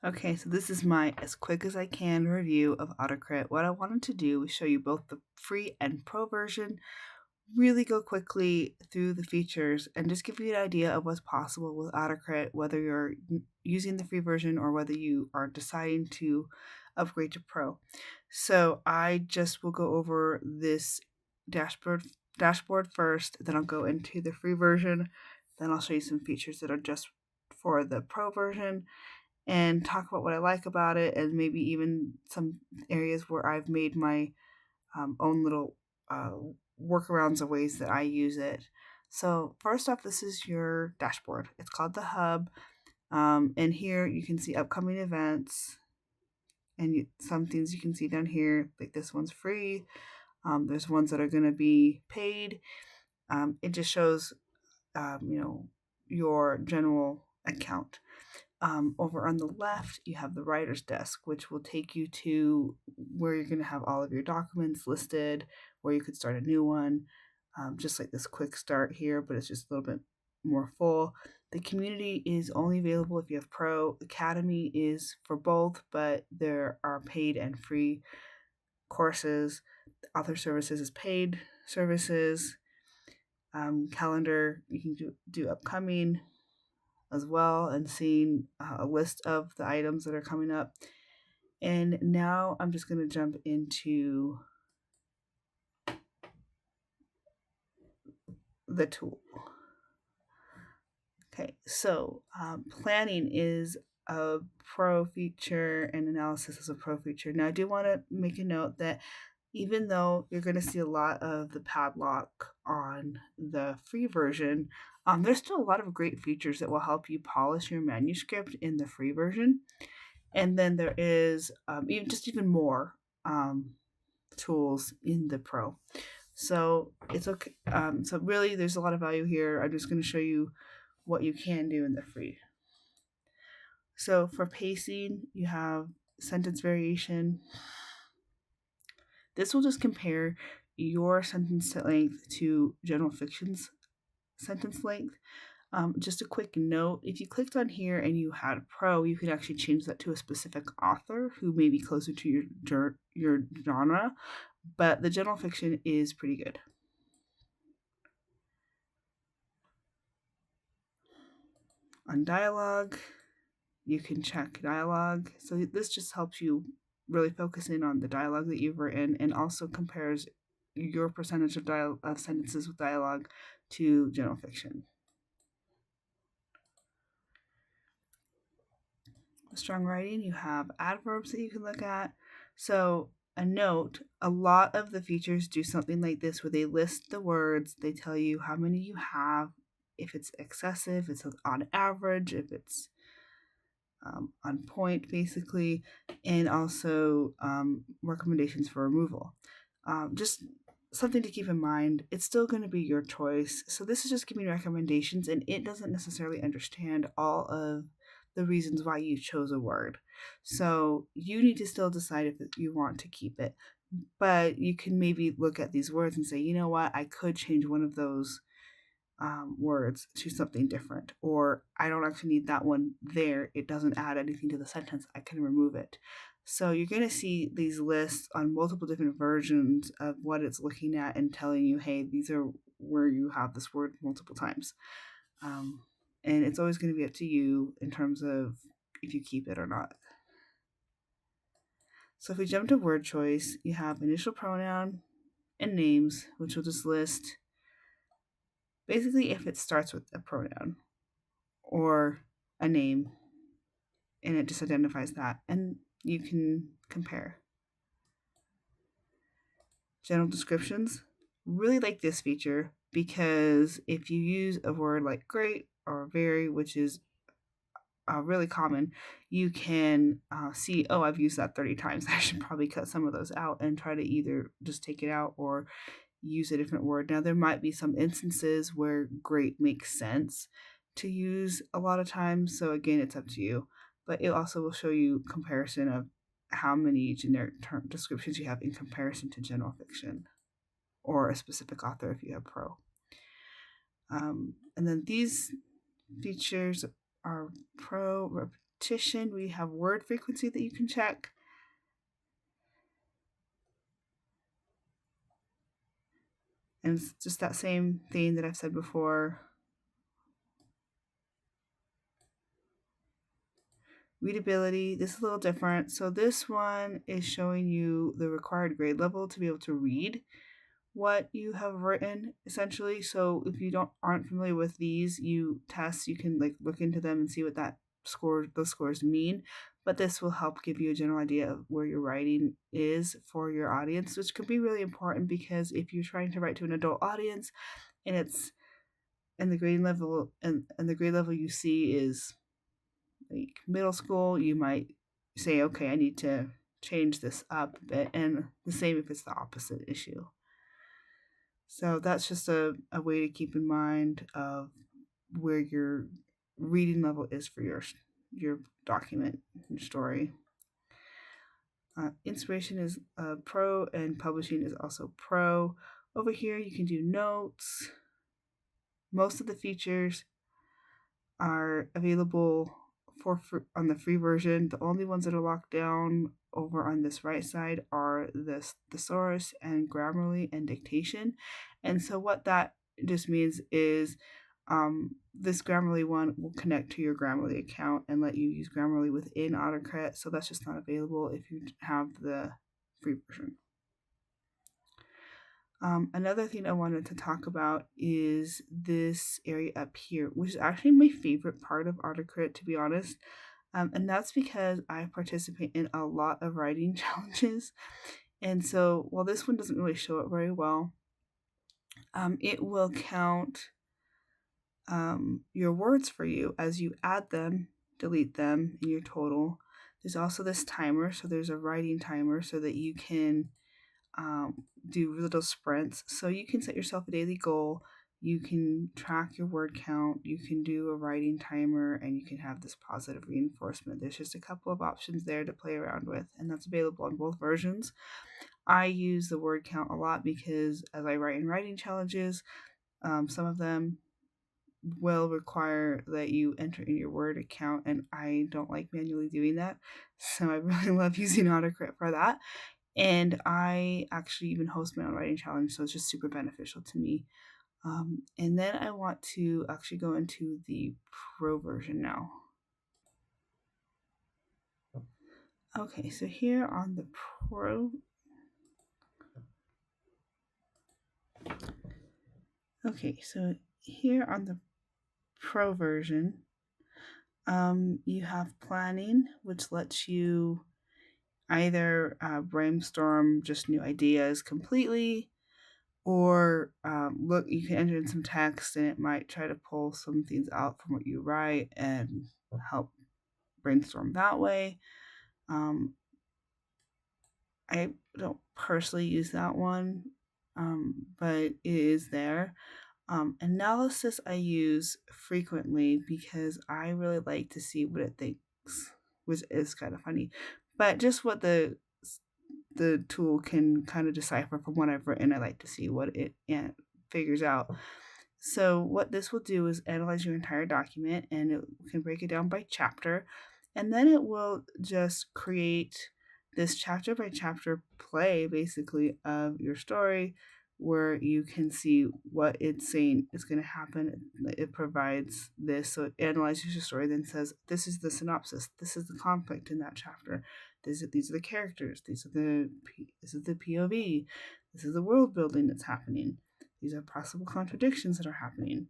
Okay, so this is my as quick as I can review of AutoCrit. What I wanted to do is show you both the free and pro version, really go quickly through the features, and just give you an idea of what's possible with AutoCrit, whether you're using the free version or whether you are deciding to upgrade to pro. So I just will go over this dashboard first, then I'll go into the free version, then I'll show you some features that are just for the pro version and talk about what I like about it, and maybe even some areas where I've made my own little uh, workarounds of ways that I use it. So, first off, this is your dashboard. It's called the Hub, and here you can see upcoming events, and some things you can see down here, like this one's free. There's ones that are going to be paid. It just shows, your general account. Over on the left, you have the writer's desk, which will take you to where you're going to have all of your documents listed, where you could start a new one, just like this quick start here, but it's just a little bit more full. The community is only available if you have Pro. Academy is for both, but there are paid and free courses. Author services is paid services. Calendar, you can do upcoming as well and seeing a list of the items that are coming up. And now I'm just going to jump into the tool. Okay, so planning is a pro feature and analysis is a pro feature. Now, I do want to make a note that even though you're going to see a lot of the padlock on the free version, there's still a lot of great features that will help you polish your manuscript in the free version. And then there is even more tools in the pro. So it's okay. So really, there's a lot of value here. I'm just going to show you what you can do in the free. So for pacing, you have sentence variation. This will just compare your sentence length to general fiction's sentence length. Just a quick note, if you clicked on here and you had pro, you could actually change that to a specific author who may be closer to your genre, but the general fiction is pretty good. On dialogue, you can check dialogue. So this just helps you really focus in on the dialogue that you've written and also compares your percentage of sentences with dialogue to general fiction. Strong writing, you have adverbs that you can look at. So a note, a lot of the features do something like this where they list the words, they tell you how many you have, if it's excessive, it's on average, if it's on point, basically, and also recommendations for removal. Just something to keep in mind, it's still going to be your choice. So this is just giving recommendations, and it doesn't necessarily understand all of the reasons why you chose a word. So you need to still decide if you want to keep it. But you can maybe look at these words and say, you know what, I could change one of those words to something different, or I don't actually need that one there. It doesn't add anything to the sentence. I can remove it. So you're going to see these lists on multiple different versions of what it's looking at and telling you, hey, these are where you have this word multiple times. And it's always going to be up to you in terms of if you keep it or not. So if we jump to word choice, you have initial pronoun and names, which will just list basically if it starts with a pronoun or a name, and it just identifies that, and you can compare. General descriptions, really like this feature because if you use a word like great or very, which is really common, you can see, oh, I've used that 30 times. I should probably cut some of those out and try to either just take it out or use a different word. Now, there might be some instances where great makes sense to use a lot of times. So, again, it's up to you. But it also will show you comparison of how many generic term descriptions you have in comparison to general fiction or a specific author if you have pro. And then these features are pro repetition, we have word frequency that you can check. And it's just that same thing that I've said before. Readability, this is a little different. So this one is showing you the required grade level to be able to read what you have written, essentially. So if you aren't familiar with these, you can like look into them and see what those scores mean. But this will help give you a general idea of where your writing is for your audience, which could be really important because if you're trying to write to an adult audience and it's and the grade level and the grade level you see is like middle school, you might say, okay, I need to change this up a bit. And the same if it's the opposite issue. So that's just a way to keep in mind of where your reading level is for your document, your story. Inspiration is pro and publishing is also pro. Over here you can do notes. Most of the features are available on the free version. The only ones that are locked down over on this right side are the thesaurus and Grammarly and dictation. And so what that just means is this Grammarly one will connect to your Grammarly account and let you use Grammarly within AutoCrit. So that's just not available if you have the free version. Another thing I wanted to talk about is this area up here, which is actually my favorite part of AutoCrit, to be honest. And that's because I participate in a lot of writing challenges. And so while this one doesn't really show it very well, it will count your words for you as you add them, delete them in your total. There's also this timer. So there's a writing timer so that you can do little sprints. So you can set yourself a daily goal. You can track your word count. You can do a writing timer, and you can have this positive reinforcement. There's just a couple of options there to play around with, and that's available on both versions. I use the word count a lot because as I write in writing challenges, some of them will require that you enter in your word account, and I don't like manually doing that. So I really love using AutoCrit for that. And I actually even host my own writing challenge, so it's just super beneficial to me. And then I want to actually go into the pro version now. Okay, so here on the pro. Okay, so here on the pro version, you have planning, which lets you either brainstorm just new ideas completely, or look, you can enter in some text and it might try to pull some things out from what you write and help brainstorm that way. I don't personally use that one, but it is there. Analysis I use frequently because I really like to see what it thinks, which is kind of funny. But just what the tool can kind of decipher from what I've written, I like to see what it figures out. So what this will do is analyze your entire document, and it can break it down by chapter, and then it will just create this chapter by chapter play basically of your story, where you can see what it's saying is going to happen. It provides this, so it analyzes your story, then says, this is the synopsis, this is the conflict in that chapter, these are the characters, this is the POV, this is the world building that's happening, these are possible contradictions that are happening,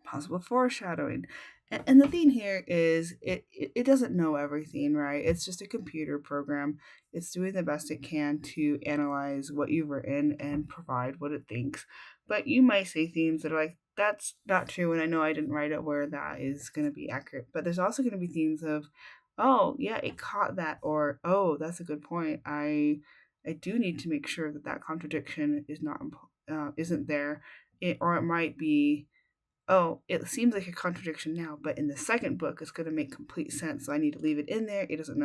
possible foreshadowing. And the thing here is it doesn't know everything, right? It's just a computer program. It's doing the best it can to analyze what you've written and provide what it thinks. But you might say things that are like, that's not true, and I know I didn't write it where that is going to be accurate. But there's also going to be things of, oh, yeah, it caught that, or, oh, that's a good point. I do need to make sure that contradiction isn't there. Or it might be, oh, it seems like a contradiction now, but in the second book, it's going to make complete sense. So I need to leave it in there. It doesn't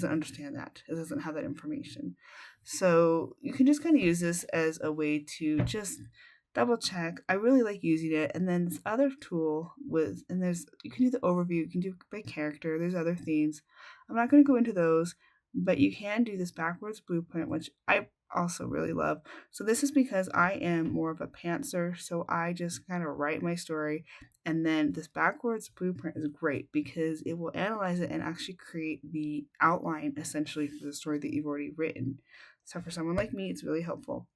understand that. It doesn't have that information. So you can just kind of use this as a way to just double check. I really like using it. And then this other tool you can do the overview, you can do by character, there's other themes. I'm not going to go into those, but you can do this backwards blueprint, which I also really love. So this is because I am more of a pantser, so I just kind of write my story, and then this backwards blueprint is great because it will analyze it and actually create the outline essentially for the story that you've already written. So for someone like me, it's really helpful.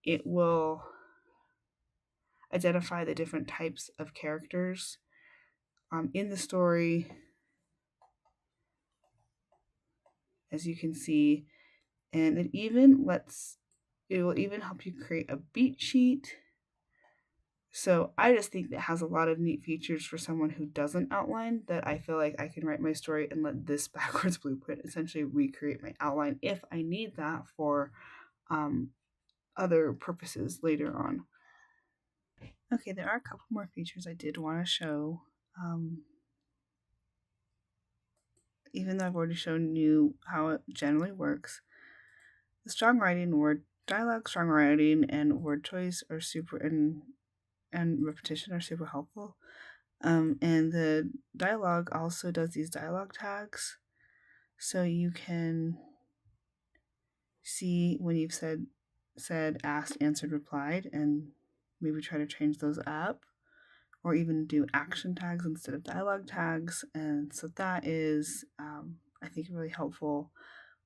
It will identify the different types of characters in the story, as you can see, and it will even help you create a beat sheet. So I just think it has a lot of neat features for someone who doesn't outline, that I feel like I can write my story and let this backwards blueprint essentially recreate my outline if I need that for other purposes later on. Okay, there are a couple more features I did want to show. Even though I've already shown you how it generally works, the strong writing, word dialogue, strong writing, and word choice are super, and repetition are super helpful. And the dialogue also does these dialogue tags, so you can see when you've said, asked, answered, replied, and maybe try to change those up, or even do action tags instead of dialogue tags. And so that is, I think, a really helpful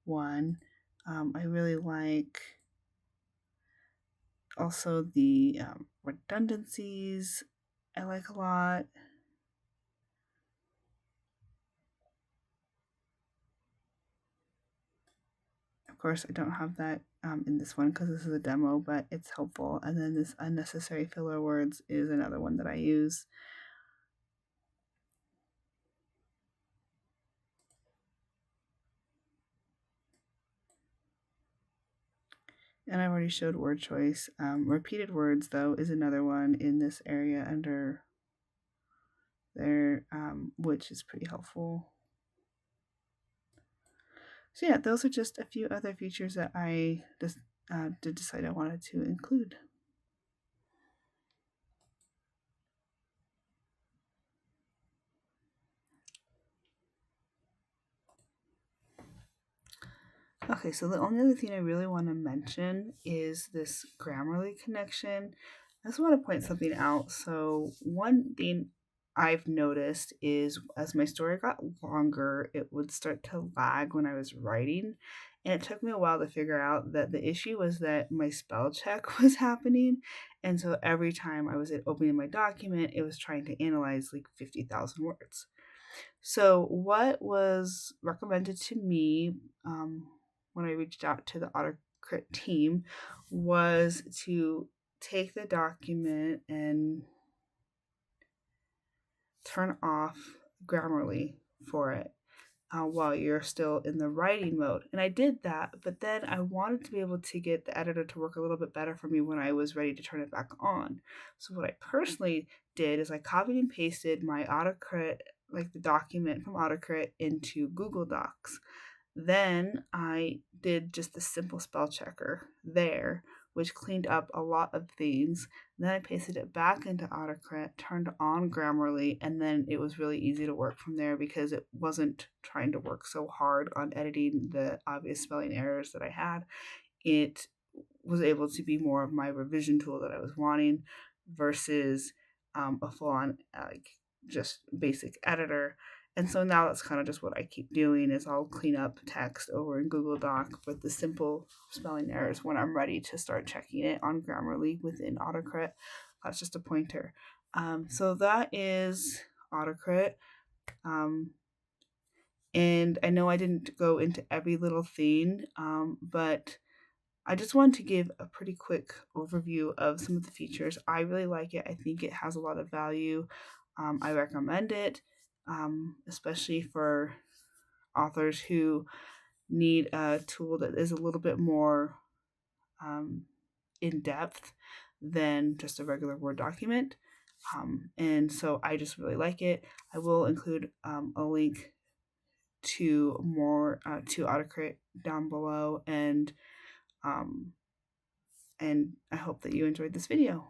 one. I really like also the redundancies. I like a lot. Of course, I don't have that in this one because this is a demo, but it's helpful. And then this unnecessary filler words is another one that I use. And I've already showed word choice. Repeated words, though, is another one in this area under there, which is pretty helpful. So yeah, those are just a few other features that I just did decide I wanted to include. Okay, so the only other thing I really want to mention is this Grammarly connection. I just want to point something out. So one thing I've noticed is as my story got longer, it would start to lag when I was writing. And it took me a while to figure out that the issue was that my spell check was happening. And so every time I was opening my document, it was trying to analyze like 50,000 words. So, what was recommended to me when I reached out to the AutoCrit team was to take the document and turn off Grammarly for it while you're still in the writing mode. And I did that, but then I wanted to be able to get the editor to work a little bit better for me when I was ready to turn it back on. So, what I personally did is I copied and pasted my AutoCrit, like the document from AutoCrit, into Google Docs. Then I did just the simple spell checker there, which cleaned up a lot of things. Then I pasted it back into AutoCrit, turned on Grammarly, and then it was really easy to work from there because it wasn't trying to work so hard on editing the obvious spelling errors that I had. It was able to be more of my revision tool that I was wanting versus a full-on just basic editor. And so now that's kind of just what I keep doing is I'll clean up text over in Google Doc with the simple spelling errors when I'm ready to start checking it on Grammarly within AutoCrit. That's just a pointer. So that is AutoCrit. And I know I didn't go into every little thing, but I just wanted to give a pretty quick overview of some of the features. I really like it. I think it has a lot of value. I recommend it, especially for authors who need a tool that is a little bit more in depth than just a regular Word document. And so I just really like it. I will include a link to more to AutoCrit down below, and I hope that you enjoyed this video.